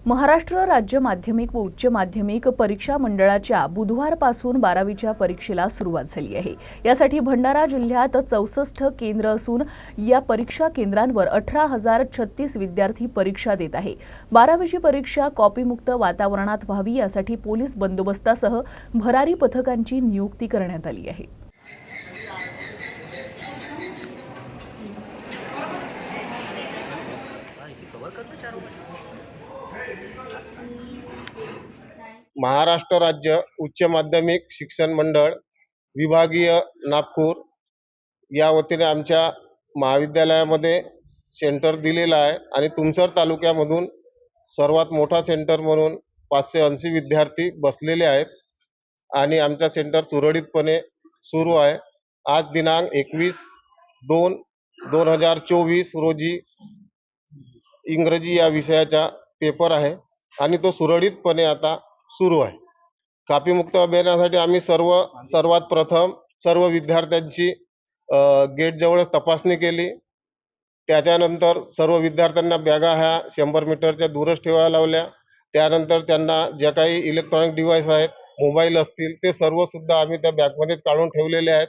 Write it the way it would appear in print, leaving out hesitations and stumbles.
महाराष्ट्र राज्य माध्यमिक व उच्च माध्यमिक परीक्षा मंडळाच्या बुधवारपासून 12वीच्या परीक्षेला सुरुवात झाली आहे। यासाठी भंडारा जिल्ह्यात 64 केंद्र असून या परीक्षा केंद्रांवर 18,036 विद्यार्थी परीक्षा देत आहे। 12वीची परीक्षा कॉपीमुक्त वातावरणात व्हावी यासाठी पोलीस बंदोबस्तासह भरारी पथकांची नियुक्ती करण्यात आली आहे। महाराष्ट्र राज्य उच्च माध्यमिक शिक्षण मंडळ विभागीय नागपूर या वतीने आमच्या महाविद्यालयामध्ये सेंटर दिलेला आहे आणि तुमसर तालुक्यामधून सर्वात मोठा सेंटर म्हणून 580 विद्यार्थी बसलेले आहेत आणि आमचा सेंटर सुरळीतपणे सुरू आहे। आज दिनांक 21/2/2024 रोजी इंग्रजी या विषयाचा पेपर आहे आणि तो सुरळीतपणे आता सुरू आहे। कॉपीमुक्त अभियानासाठी आम्ही सर्वात प्रथम सर्व विद्यार्थ्यांची गेट जवळ तपासणी केली। त्याच्यानंतर सर्व विद्यार्थ्यांना बॅगा ह्या 100 मीटरच्या दूरच ठेवायला लावल्या। त्यानंतर त्यांना जे काही इलेक्ट्रॉनिक डिव्हाइस आहेत, मोबाईल असतील, ते सर्व सुद्धा आम्ही त्या बॅगमध्येच काढून ठेवलेले आहेत।